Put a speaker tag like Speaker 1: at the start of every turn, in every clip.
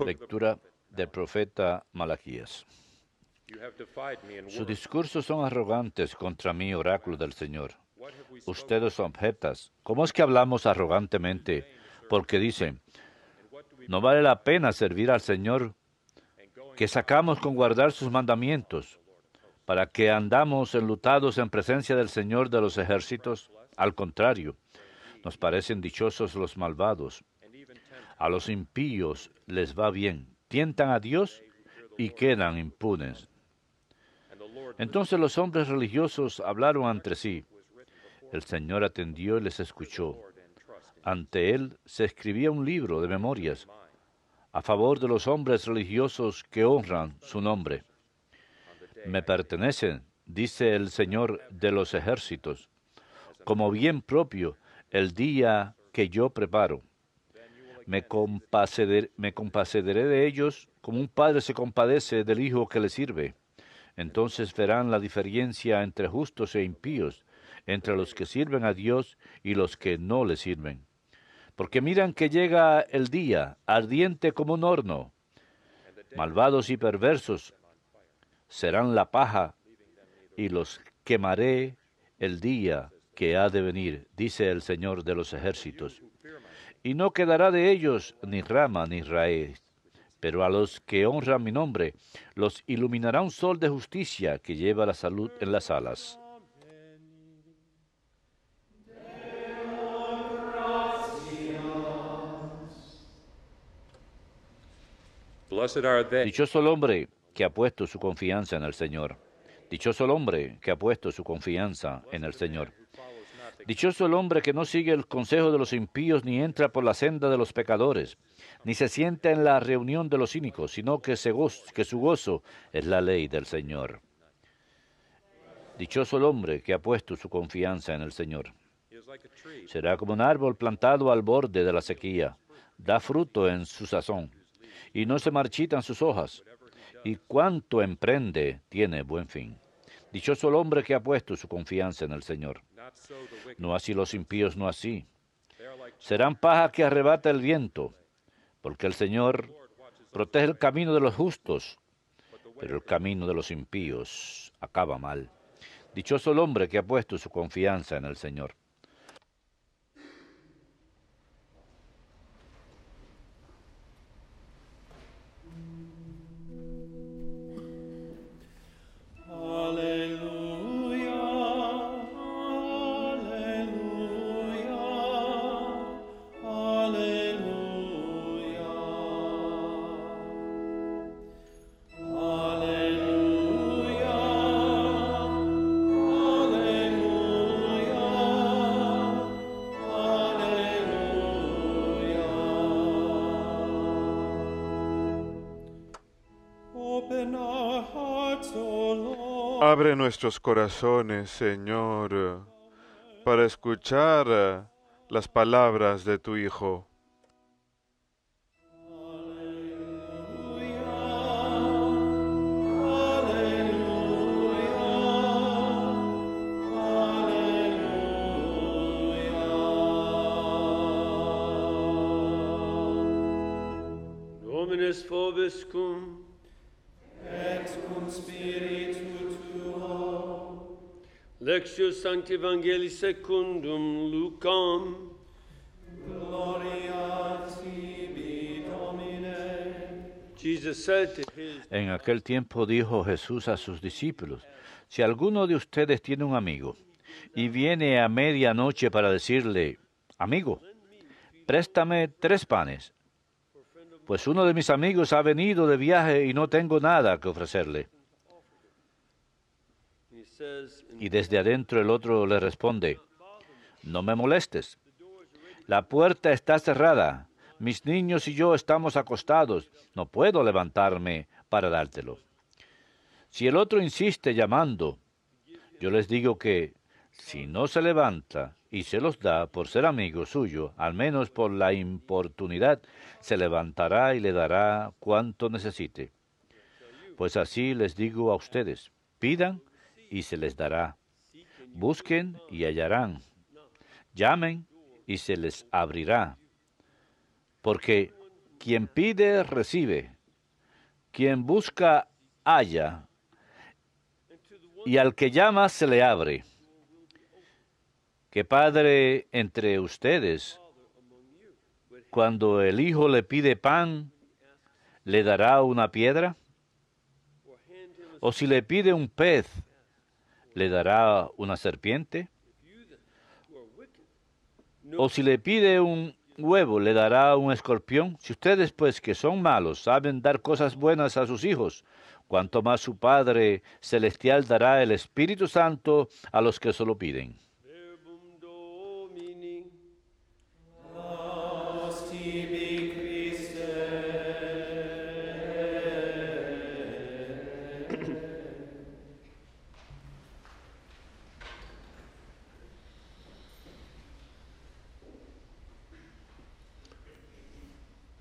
Speaker 1: Lectura del profeta Malaquías. Sus discursos son arrogantes contra mí, oráculo del Señor. Ustedes objetan, ¿cómo es que hablamos arrogantemente? Porque dicen, no vale la pena servir al Señor, que sacamos con guardar sus mandamientos, para que andamos enlutados en presencia del Señor de los ejércitos. Al contrario, nos parecen dichosos los malvados. A los impíos les va bien, tientan a Dios y quedan impunes. Entonces los hombres religiosos hablaron entre sí. El Señor atendió y les escuchó. Ante él se escribía un libro de memorias a favor de los hombres religiosos que honran su nombre. Me pertenecen, dice el Señor de los ejércitos, como bien propio el día que yo preparo. Me compadeceré de ellos como un padre se compadece del hijo que le sirve. Entonces verán la diferencia entre justos e impíos, entre los que sirven a Dios y los que no le sirven. Porque miran que llega el día, ardiente como un horno. Malvados y perversos serán la paja, y los quemaré el día que ha de venir, dice el Señor de los ejércitos. Y no quedará de ellos ni rama ni raíz. Pero a los que honran mi nombre, los iluminará un sol de justicia que lleva la salud en las alas. Dichoso el hombre que ha puesto su confianza en el Señor. Dichoso el hombre que ha puesto su confianza en el Señor. Dichoso el hombre que no sigue el consejo de los impíos, ni entra por la senda de los pecadores, ni se sienta en la reunión de los cínicos, sino que su gozo es la ley del Señor. Dichoso el hombre que ha puesto su confianza en el Señor. Será como un árbol plantado al borde de la sequía, da fruto en su sazón, y no se marchitan sus hojas, y cuanto emprende tiene buen fin. Dichoso el hombre que ha puesto su confianza en el Señor. No así los impíos, no así. Serán paja que arrebata el viento, porque el Señor protege el camino de los justos, pero el camino de los impíos acaba mal. Dichoso el hombre que ha puesto su confianza en el Señor.
Speaker 2: Abre nuestros corazones, Señor, para escuchar las palabras de tu Hijo.
Speaker 3: Dominus vobiscum.
Speaker 4: Et cum spiritu tuo.
Speaker 3: Lectio Sancti Evangelii secundum Lucam.
Speaker 4: Gloria tibi, Domine.
Speaker 3: Jesus said to his...
Speaker 1: En aquel tiempo dijo Jesús a sus discípulos, si alguno de ustedes tiene un amigo y viene a medianoche para decirle, amigo, préstame 3 panes, pues uno de mis amigos ha venido de viaje y no tengo nada que ofrecerle. Y desde adentro el otro le responde, no me molestes, la puerta está cerrada, mis niños y yo estamos acostados, no puedo levantarme para dártelo. Si el otro insiste llamando, yo les digo que si no se levanta y se los da por ser amigo suyo, al menos por la importunidad, se levantará y le dará cuanto necesite. Pues así les digo a ustedes, pidan y se les dará, busquen y hallarán, llamen y se les abrirá. Porque quien pide, recibe. Quien busca, halla. Y al que llama, se le abre. ¿Qué padre entre ustedes, cuando el hijo le pide pan, le dará una piedra? ¿O si le pide un pez, le dará una serpiente? ¿O si le pide un huevo, le dará un escorpión? Si ustedes, pues, que son malos, saben dar cosas buenas a sus hijos, cuanto más su Padre Celestial dará el Espíritu Santo a los que se lo piden.
Speaker 3: Verbum Domini.
Speaker 4: Laus tibi Christe.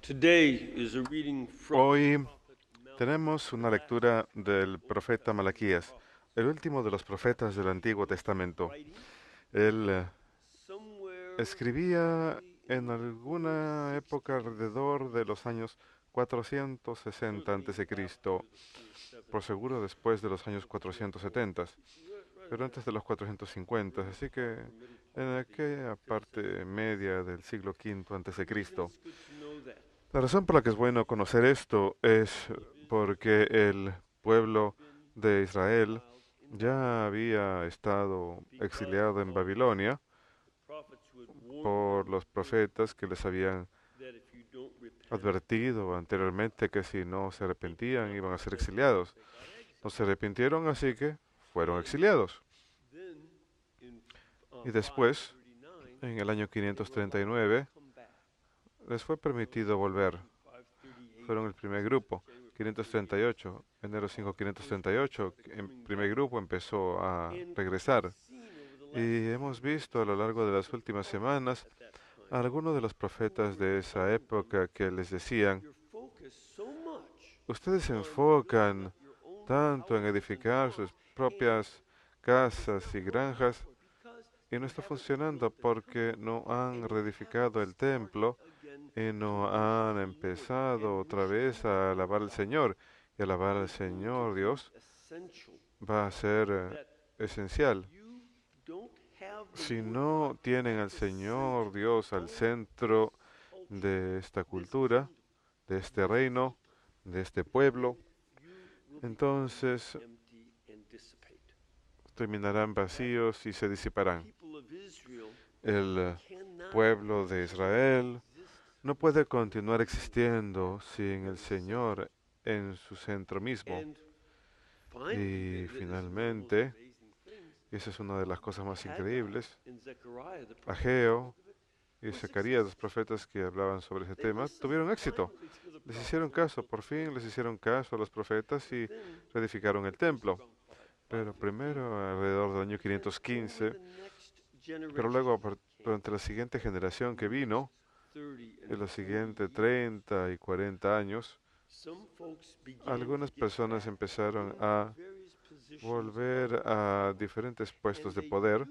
Speaker 3: Today is a reading from
Speaker 2: Hoy tenemos una lectura del profeta Malaquías, el último de los profetas del Antiguo Testamento. Él
Speaker 3: somewhere
Speaker 2: escribía en alguna época alrededor de los años 460 a.C., por seguro después de los años 470, pero antes de los 450, así que en aquella parte media del siglo V a.C.
Speaker 3: good to know that.
Speaker 2: La razón por la que es bueno conocer esto es porque el pueblo de Israel ya había estado exiliado en Babilonia
Speaker 3: Prophets would warn
Speaker 2: por los profetas que les habían
Speaker 3: that if you don't repent,
Speaker 2: advertido anteriormente que si no se arrepentían iban a ser exiliados. No se arrepintieron, así que fueron exiliados.
Speaker 3: then in
Speaker 2: Y después,
Speaker 3: 539,
Speaker 2: en el año 539,
Speaker 3: come back.
Speaker 2: les fue permitido volver.
Speaker 3: 538,
Speaker 2: Fueron el primer grupo. 538, enero 5, 538, el primer grupo empezó a regresar.
Speaker 3: seen over the
Speaker 2: Y hemos visto a lo largo de las últimas semanas a algunos de los profetas de esa época que les decían,
Speaker 3: your focus so much
Speaker 2: ustedes se enfocan tanto en edificar sus propias casas y granjas
Speaker 3: because
Speaker 2: y no está funcionando porque no han reedificado el templo
Speaker 3: again
Speaker 2: y no han empezado otra vez a alabar al Señor. Y alabar al Señor Dios
Speaker 3: essential
Speaker 2: va a ser esencial.
Speaker 3: you don't have the
Speaker 2: Si
Speaker 3: word
Speaker 2: no tienen al Señor Dios al centro de esta cultura, de este reino, de este pueblo,
Speaker 3: you will
Speaker 2: entonces
Speaker 3: empty and dissipate.
Speaker 2: terminarán vacíos y se disiparán.
Speaker 3: People of Israel
Speaker 2: El
Speaker 3: cannot
Speaker 2: pueblo de Israel no puede continuar existiendo sin el Señor en su centro mismo.
Speaker 3: and
Speaker 2: Y finalmente, y esa es una de las cosas más increíbles,
Speaker 3: in Zechariah the prophet
Speaker 2: Ageo y Zacarías, los profetas que hablaban sobre ese tema, tuvieron éxito. Les hicieron caso, por fin les hicieron caso a los profetas y reedificaron el templo. Pero primero, alrededor del año 515,
Speaker 3: the next generation
Speaker 2: pero luego durante la siguiente generación que vino,
Speaker 3: 30 and
Speaker 2: en los siguientes 30 y 40 años,
Speaker 3: some folks began
Speaker 2: algunas
Speaker 3: to get
Speaker 2: personas
Speaker 3: back
Speaker 2: empezaron
Speaker 3: into
Speaker 2: a
Speaker 3: various positions
Speaker 2: volver a diferentes puestos de poder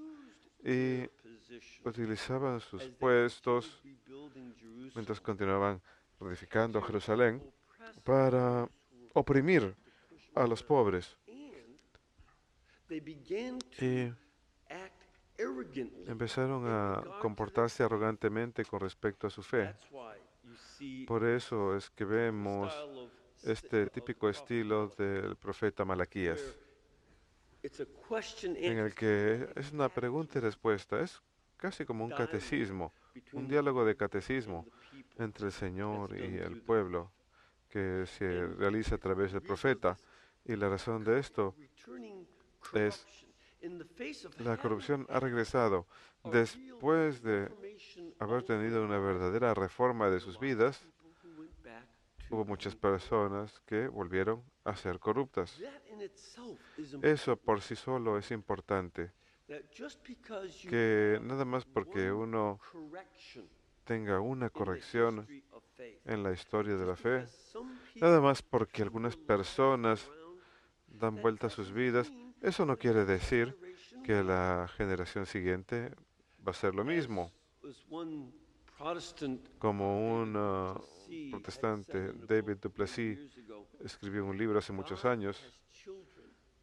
Speaker 2: y
Speaker 3: their position
Speaker 2: utilizaban sus
Speaker 3: as they
Speaker 2: puestos
Speaker 3: continued rebuilding Jerusalem
Speaker 2: mientras continuaban reedificando Jerusalén
Speaker 3: oppressed
Speaker 2: para oprimir a los pobres.
Speaker 3: and they began to
Speaker 2: Y
Speaker 3: act arrogantly.
Speaker 2: empezaron a comportarse arrogantemente con respecto a su fe.
Speaker 3: That's why you see
Speaker 2: Por eso es que
Speaker 3: the
Speaker 2: vemos
Speaker 3: style of
Speaker 2: este típico estilo del profeta Malaquías,
Speaker 3: it's a question
Speaker 2: en
Speaker 3: and
Speaker 2: el que es una pregunta y respuesta, es casi como un catecismo, un diálogo de catecismo entre el Señor y el pueblo que se realiza a través del profeta. Y la razón de esto
Speaker 3: returning
Speaker 2: es
Speaker 3: corruption in the face of
Speaker 2: la
Speaker 3: having
Speaker 2: corrupción ha regresado. Después de
Speaker 3: reformation
Speaker 2: haber
Speaker 3: of
Speaker 2: tenido una verdadera reforma de sus vidas,
Speaker 3: people who went back to
Speaker 2: hubo muchas personas que volvieron a ser corruptas.
Speaker 3: that in itself is
Speaker 2: Eso por sí solo es importante,
Speaker 3: that just because you
Speaker 2: que
Speaker 3: have
Speaker 2: nada más porque
Speaker 3: one
Speaker 2: uno
Speaker 3: correction
Speaker 2: tenga una
Speaker 3: in the
Speaker 2: corrección
Speaker 3: history of faith,
Speaker 2: en la historia de la
Speaker 3: just
Speaker 2: fe,
Speaker 3: because some
Speaker 2: nada
Speaker 3: people
Speaker 2: más porque algunas personas
Speaker 3: around,
Speaker 2: dan vuelta a sus vidas, eso no quiere decir
Speaker 3: generation
Speaker 2: que la generación siguiente va a ser lo mismo.
Speaker 3: was one
Speaker 2: Como un protestante, David Duplessis, escribió un libro hace muchos años.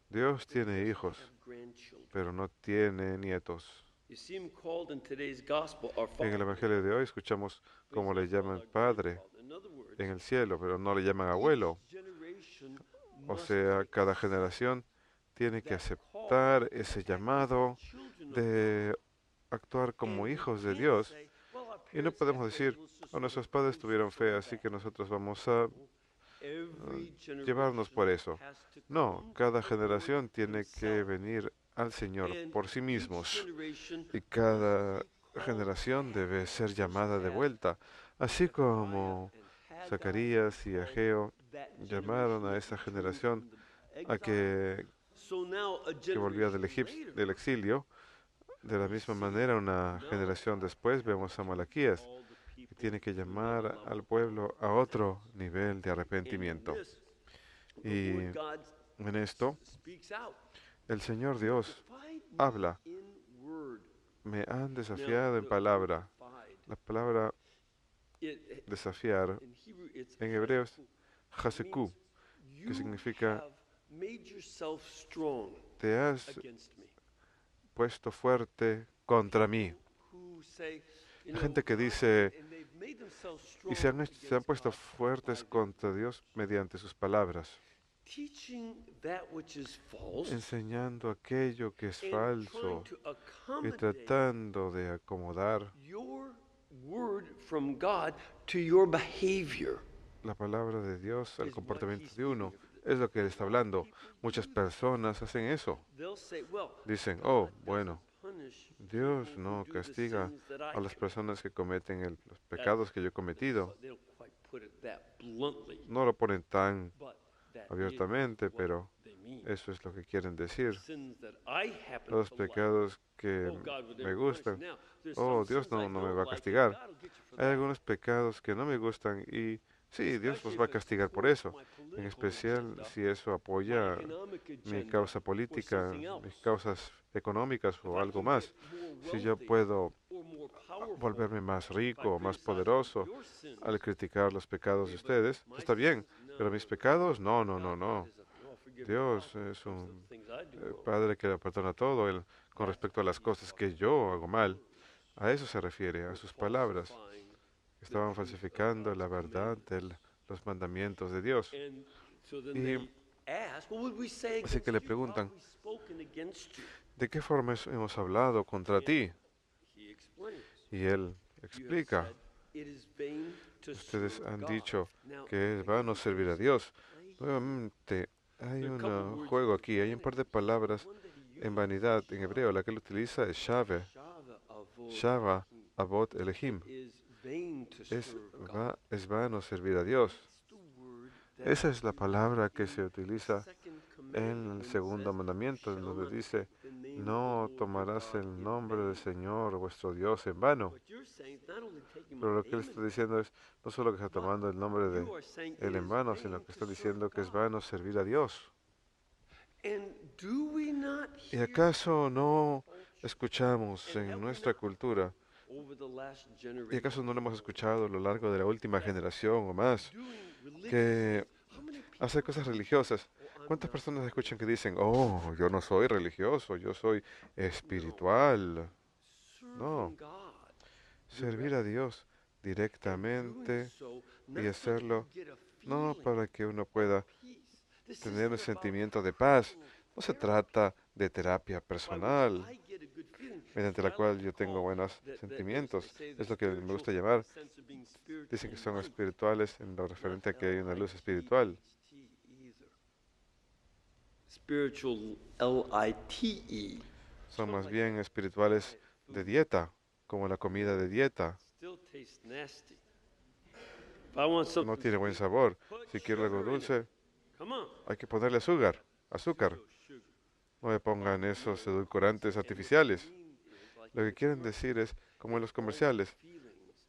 Speaker 2: Dios tiene hijos, pero no tiene nietos. En el Evangelio de hoy escuchamos cómo le llaman padre en el cielo, pero no le llaman abuelo. O sea, cada generación tiene que aceptar ese llamado de actuar como hijos de Dios. Y no podemos decir, oh, nuestros padres tuvieron fe, así que nosotros vamos a llevarnos por eso. No, cada generación tiene que venir al Señor por sí mismos. Y cada generación debe ser llamada de vuelta. Así como Zacarías y Ageo llamaron a esa generación a que volvió del exilio. De la misma manera, una generación después vemos a Malaquías, que tiene que llamar al pueblo a otro nivel de arrepentimiento. Y en esto, el Señor Dios habla. Me han desafiado en palabra. La palabra desafiar en hebreo es hasekú, que significa te has puesto fuerte contra mí. La gente que dice y se han puesto fuertes contra Dios mediante sus palabras, enseñando aquello que es falso y tratando de acomodar la palabra de Dios al comportamiento de uno. Es lo que él está hablando. Muchas personas hacen eso. Dicen, oh, bueno, Dios no castiga a las personas que cometen los pecados que yo he cometido. No lo ponen tan abiertamente, pero eso es lo que quieren decir. Los pecados que me gustan, oh, Dios no me va a castigar. Hay algunos pecados que no me gustan y sí, Dios los va a castigar por eso, en especial si eso apoya mi causa política, mis causas económicas o algo más. Si yo puedo volverme más rico o más poderoso al criticar los pecados de ustedes, está bien, pero mis pecados, no, no, no, no. Dios es un Padre que le perdona todo con respecto a las cosas que yo hago mal. A eso se refiere, a sus palabras. Estaban falsificando la verdad de los mandamientos de Dios. Y así que le preguntan, ¿de qué forma hemos hablado contra ti? Y él explica, ustedes han dicho que es vano servir a Dios. Nuevamente, hay un juego aquí, hay un par de palabras en vanidad en hebreo. La que él utiliza es shave, shava, avot, elehim. Es vano servir a Dios. Esa es la palabra que se utiliza en el segundo mandamiento, en donde dice, no tomarás el nombre del Señor vuestro Dios en vano. Pero lo que él está diciendo es, no solo que está tomando el nombre de él en vano, sino que está diciendo que es vano servir a Dios. ¿Y acaso no escuchamos en nuestra cultura, y acaso no lo hemos escuchado a lo largo de la última generación o más, que hacer cosas religiosas? ¿Cuántas personas escuchan que dicen, oh, yo no soy religioso, yo soy espiritual? No, servir a Dios directamente y hacerlo no para que uno pueda tener un sentimiento de paz. No se trata de terapia personal, mediante la cual yo tengo buenos sentimientos. Es lo que me gusta llamar. Dicen que son espirituales en lo referente a que hay una luz espiritual. Son más bien espirituales de dieta, como la comida de dieta. No tiene buen sabor. Si quiero algo dulce, hay que ponerle azúcar. No me pongan esos edulcorantes artificiales. Lo que quieren decir es, como en los comerciales,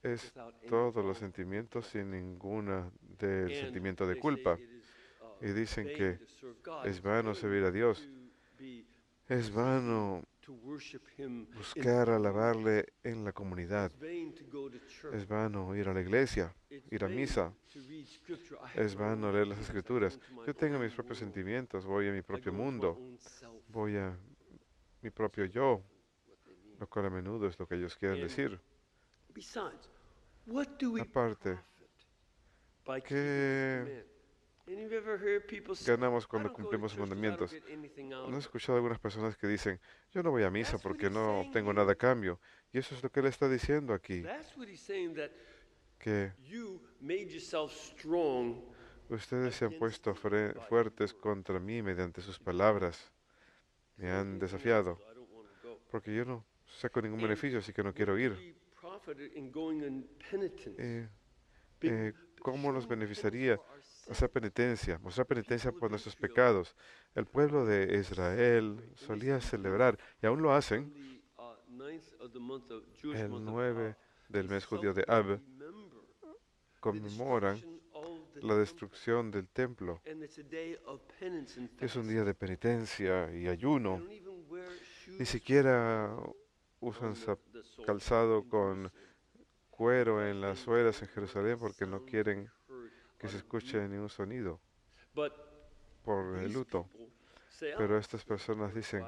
Speaker 2: es todos los sentimientos sin ninguna del sentimiento de culpa. Y dicen que es vano servir a Dios. Es vano buscar alabarle en la comunidad. Es
Speaker 3: Es
Speaker 2: vano ir a la iglesia, ir a misa. Es vano leer las escrituras. Yo tengo mis propios sentimientos, voy a mi propio mundo, voy a mi propio yo, lo cual a menudo es lo que ellos quieren decir. Aparte, ¿qué ganamos cuando cumplimos los mandamientos? ¿No has escuchado algunas personas que dicen, yo no voy a misa porque no obtengo nada a cambio? Y eso es lo que él está diciendo aquí, que ustedes se han puesto fuertes contra mí mediante sus palabras. Me han desafiado, porque yo no saco ningún beneficio, así que no quiero ir. Eh, ¿Cómo nos beneficiaría mostrar penitencia por nuestros pecados? El pueblo de Israel solía celebrar, y aún lo hacen, el 9 del mes judío de Ab, conmemoran la destrucción del templo. Es un día de penitencia y ayuno. Ni siquiera usan calzado con cuero en las suelas en Jerusalén porque no quieren que se escuche ningún sonido por el luto. Pero estas personas dicen,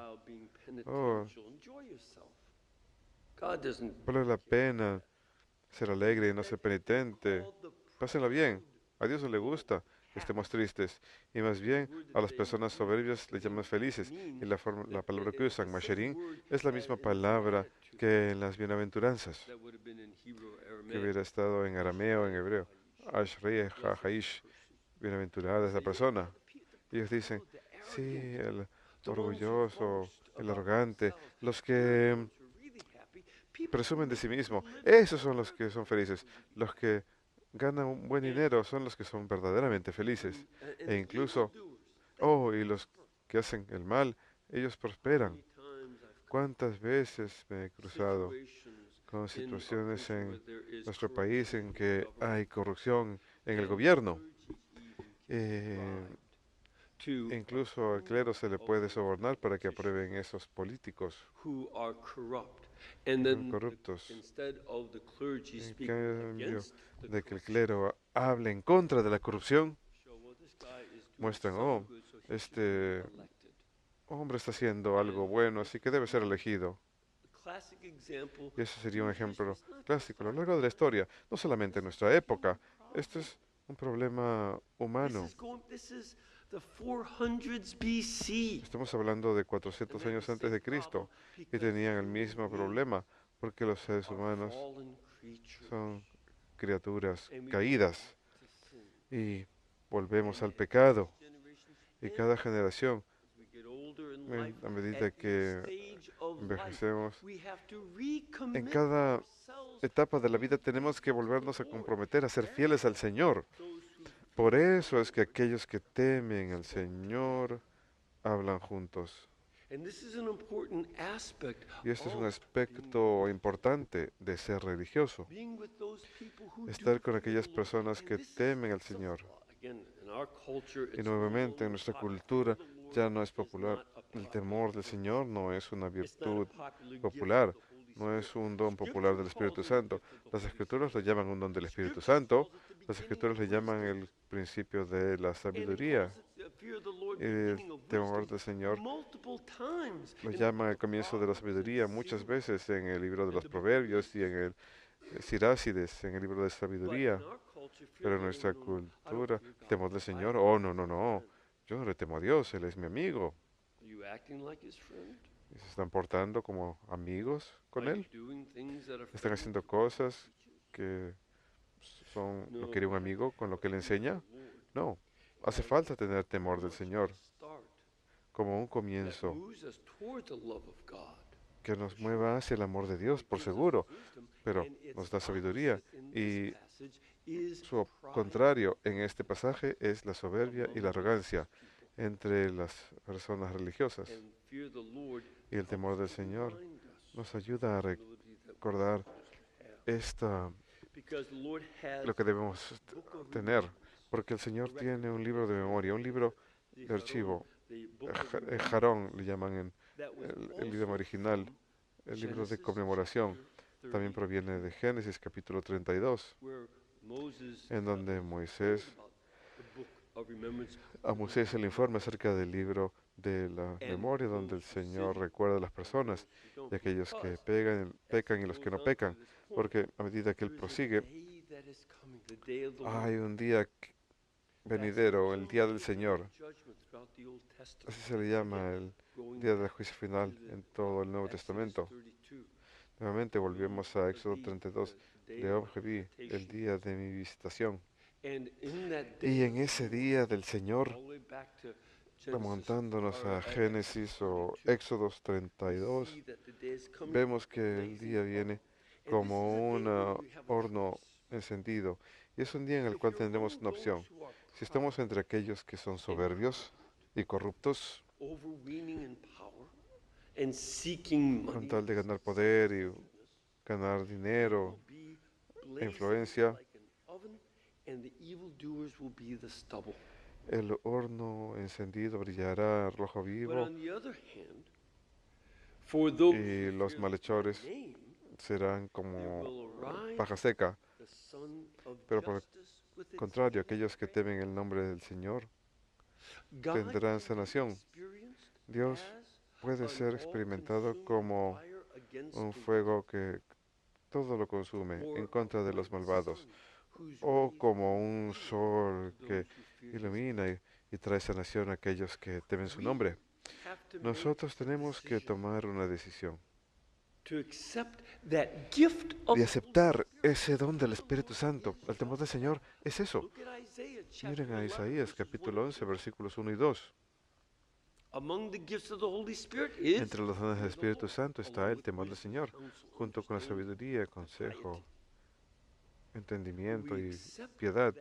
Speaker 2: oh, vale la pena ser alegre y no ser penitente. Pásenlo bien. A Dios no le gusta que estemos tristes. Y más bien a las personas soberbias les llaman felices. Y la palabra que usan, Masherin, es la misma palabra que en las bienaventuranzas, que hubiera estado en arameo, en hebreo. Ashrei, Haish, bienaventurada es la persona. Ellos dicen, sí, el orgulloso, el arrogante, los que presumen de sí mismo, esos son los que son felices. Los que ganan un buen dinero son los que son verdaderamente felices. E incluso, oh, y los que hacen el mal, ellos prosperan. ¿Cuántas veces me he cruzado con situaciones en nuestro país en que hay corrupción en el gobierno? Incluso al clero se le puede sobornar para que aprueben esos políticos que son corruptos. En cambio de que el clero hable en contra de la corrupción, muestran, oh, este hombre está haciendo algo bueno, así que debe ser elegido. Y ese sería un ejemplo clásico a lo largo de la historia, no solamente en nuestra época. Esto es un problema humano. Estamos hablando de 400 años antes de Cristo y tenían el mismo problema porque los seres humanos son criaturas caídas y volvemos al pecado. Y cada generación, a medida que envejecemos, en cada etapa de la vida tenemos que volvernos a comprometer a ser fieles al Señor. Por eso es que aquellos que temen al Señor hablan juntos. Y este es un aspecto importante de ser religioso. Estar con aquellas personas que temen al Señor. Y nuevamente en nuestra cultura ya no es popular. El temor del Señor no es una virtud popular, no es un don popular del Espíritu Santo. Las Escrituras le llaman un don del Espíritu Santo, las Escrituras le llaman el principio de la sabiduría. Y el temor del Señor lo llaman el comienzo de la sabiduría muchas veces en el libro de los Proverbios y en el Sirácides, en el libro de sabiduría. Pero en nuestra cultura, el temor del Señor, oh, no, no, no, yo no le temo a Dios, Él es mi amigo. ¿Y se están portando como amigos con Él? ¿Están haciendo cosas que son lo que haría un amigo con lo que le enseña? No, hace falta tener temor del Señor como un comienzo que nos mueva hacia el amor de Dios, por seguro, pero nos da sabiduría. Y su contrario en este pasaje es la soberbia y la arrogancia entre las personas religiosas. Y el temor del Señor nos ayuda a recordar lo que debemos tener, porque el Señor tiene un libro de memoria, un libro de archivo, Jarón le llaman el idioma original, el libro de conmemoración, también proviene de Génesis capítulo 32, en donde a Moisés se le informa acerca del libro de la memoria, donde el Señor recuerda a las personas, y aquellos que pecan y los que no pecan, porque a medida que Él prosigue, hay un día venidero, el día del Señor. Así se le llama el día del juicio final en todo el Nuevo Testamento. Nuevamente volvemos a Éxodo 32 de Yom Hevi, el día de mi visitación. Y en ese día del Señor, remontándonos a Génesis o Éxodos 32, vemos que el día viene como un horno encendido. Y es un día en el cual tendremos una opción. Si estamos entre aquellos que son soberbios y corruptos, con tal de ganar poder y ganar dinero, influencia, el horno encendido brillará rojo vivo y los malhechores serán como paja seca. Pero por el contrario, aquellos que temen el nombre del Señor tendrán sanación. Dios puede ser experimentado como un fuego que todo lo consume en contra de los malvados, o como un sol que ilumina y trae sanación a aquellos que temen su nombre. Nosotros tenemos que tomar una decisión de aceptar ese don del Espíritu Santo. El temor del Señor es eso. Miren a Isaías capítulo 11, versículos 1 y 2. Entre los dones del Espíritu Santo está el temor del Señor, junto con la sabiduría, consejo, entendimiento y piedad.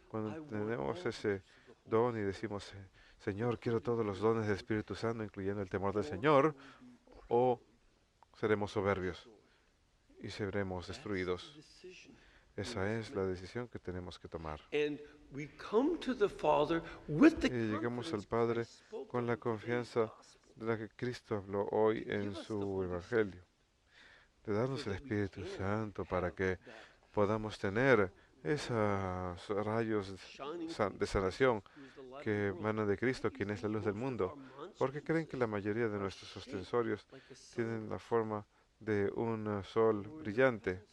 Speaker 2: Cuando tenemos ese don y decimos, Señor, quiero todos los dones del Espíritu Santo, incluyendo el temor del Señor, o seremos soberbios y seremos destruidos. Esa es la decisión que tenemos que tomar. Y llegamos al Padre con la confianza de la que Cristo habló hoy en su Evangelio, de darnos el Espíritu Santo para que podamos tener esos rayos de sanación que emanan de Cristo, quien es la luz del mundo. Porque creen que la mayoría de nuestros ostensorios tienen la forma de un sol brillante.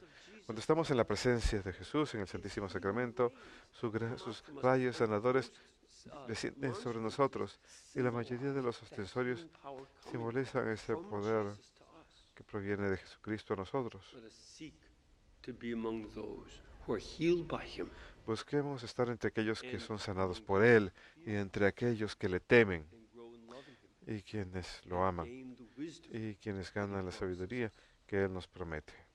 Speaker 2: Cuando estamos en la presencia de Jesús, en el Santísimo Sacramento, sus rayos sanadores descienden sobre nosotros, y la mayoría de los ostensorios simbolizan ese poder que proviene de Jesucristo a nosotros. Busquemos estar entre aquellos que son sanados por Él y entre aquellos que le temen y quienes lo aman y quienes ganan la sabiduría que Él nos promete.